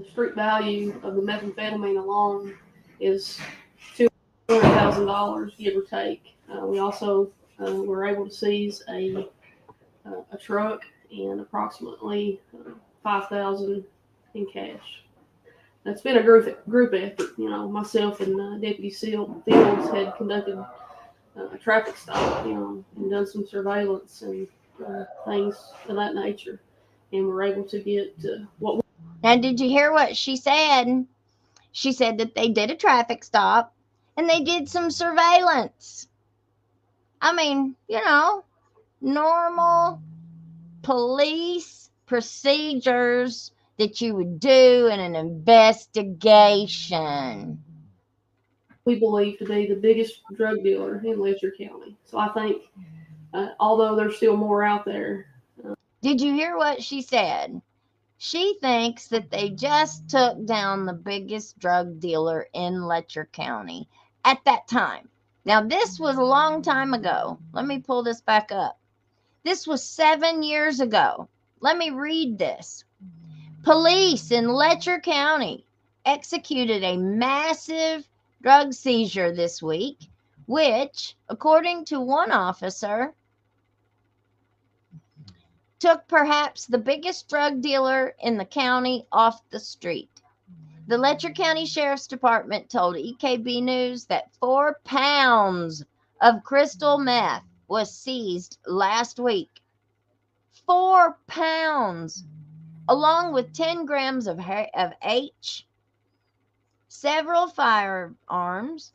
the street value of the methamphetamine alone is $200,000, give or take. We also were able to seize a truck and approximately 5,000 in cash. That's been a group effort. Myself and Deputy Fields had conducted a traffic stop, and done some surveillance and things of that nature, and we're able to get what. Now, did you hear what she said? She said that they did a traffic stop and they did some surveillance. I mean, normal police procedures that you would do in an investigation. We believe to be the biggest drug dealer in Letcher County. So I think, although there's still more out there. Did you hear what she said? She thinks that they just took down the biggest drug dealer in Letcher County at that time. Now, this was a long time ago. Let me pull this back up. This was 7 years ago. Let me read this. Police in Letcher County executed a massive drug seizure this week, which, according to one officer, took perhaps the biggest drug dealer in the county off the street. The Letcher County Sheriff's Department told EKB News that 4 pounds of crystal meth was seized last week. 4 pounds, along with 10 grams of H, several firearms,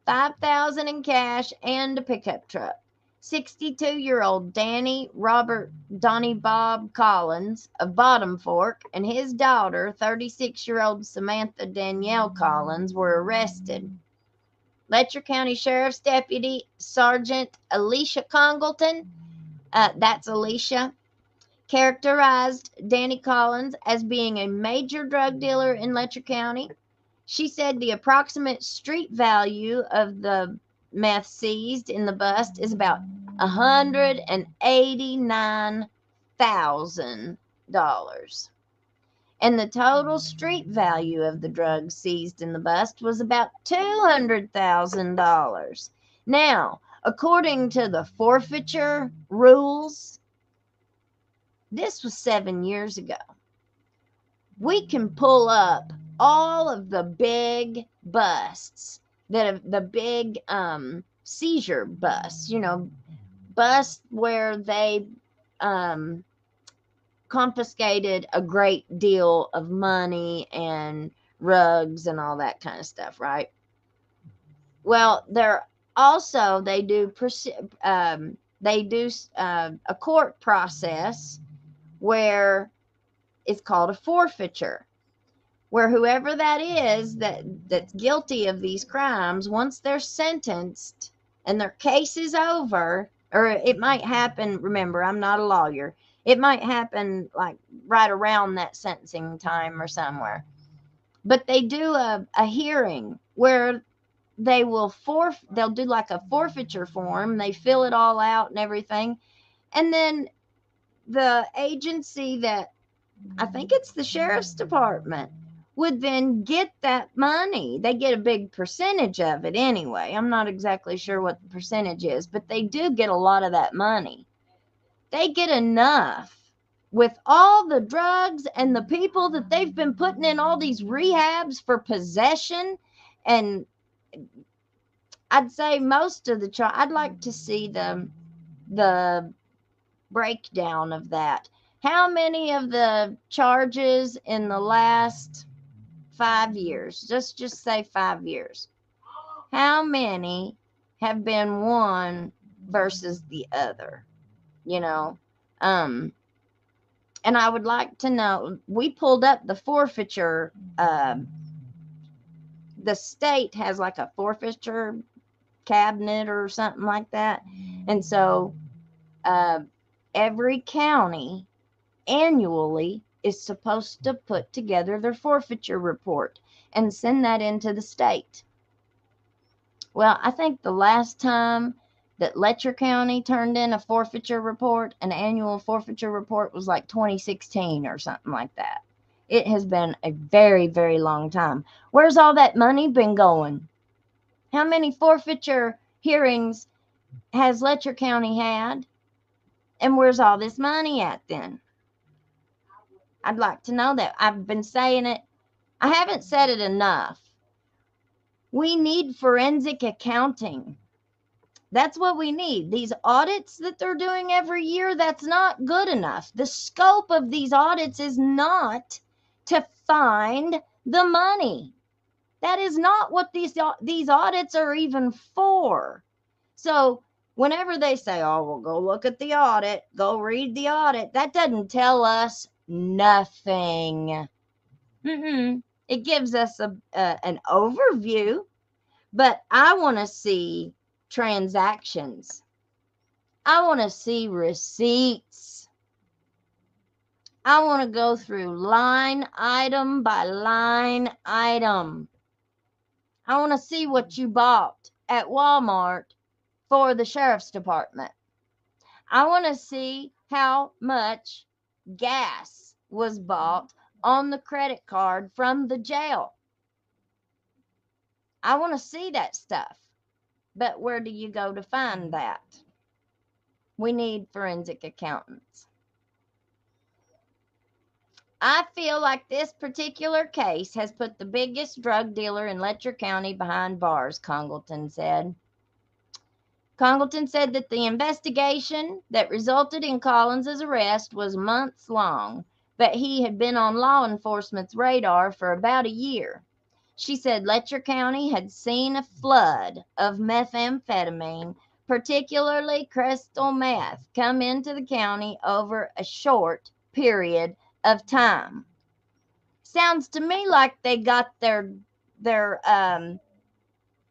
5,000 in cash, and a pickup truck. 62-year-old Donnie Bob Collins of Bottom Fork and his daughter, 36-year-old Samantha Danielle Collins, were arrested. Letcher County Sheriff's Deputy Sergeant Alicia Congleton, that's Alicia, characterized Danny Collins as being a major drug dealer in Letcher County. She said the approximate street value of the meth seized in the bust is about $189,000. And the total street value of the drugs seized in the bust was about $200,000. Now, according to the forfeiture rules, this was 7 years ago. We can pull up all of the big busts that have the big seizure busts, busts where they confiscated a great deal of money and rugs and all that kind of stuff, right? Well, they do a court process where it's called a forfeiture, where whoever that is that's guilty of these crimes, once they're sentenced and their case is over, or it might happen, remember, I'm not a lawyer, it might happen like right around that sentencing time or somewhere, but they do a hearing where they'll do like a forfeiture form, they fill it all out and everything, and then the agency that, I think it's the sheriff's department, would then get that money. They get a big percentage of it anyway. I'm not exactly sure what the percentage is, but they do get a lot of that money. They get enough with all the drugs and the people that they've been putting in all these rehabs for possession. And I'd say most of I'd like to see the breakdown of that. How many of the charges in the last 5 years, just say 5 years, how many have been one versus the other, and I would like to know, we pulled up the forfeiture, the state has like a forfeiture cabinet or something like that, and so every county annually is supposed to put together their forfeiture report and send that into the state. Well, I think the last time that Letcher County turned in a forfeiture report, an annual forfeiture report, was like 2016 or something like that. It has been a very, very long time. Where's all that money been going? How many forfeiture hearings has Letcher County had? And where's all this money at then? I'd like to know that. I've been saying it. I haven't said it enough. We need forensic accounting. That's what we need. These audits that they're doing every year, that's not good enough. The scope of these audits is not to find the money. That is not what these audits are even for. So whenever they say, oh, well, go look at the audit, go read the audit, that doesn't tell us nothing. It gives us an overview, but I want to see transactions. I want to see receipts. I want to go through line item by line item. I want to see what you bought at Walmart for the sheriff's department. I want to see how much gas was bought on the credit card from the jail. I want to see that stuff. But where do you go to find that? We need forensic accountants. I feel like this particular case has put the biggest drug dealer in Letcher County behind bars, Congleton said. Congleton said that the investigation that resulted in Collins's arrest was months long, but he had been on law enforcement's radar for about a year. She said Letcher County had seen a flood of methamphetamine, particularly crystal meth, come into the county over a short period of time. Sounds to me like they got their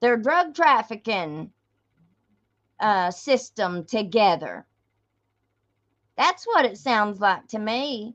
drug trafficking system together. That's what it sounds like to me.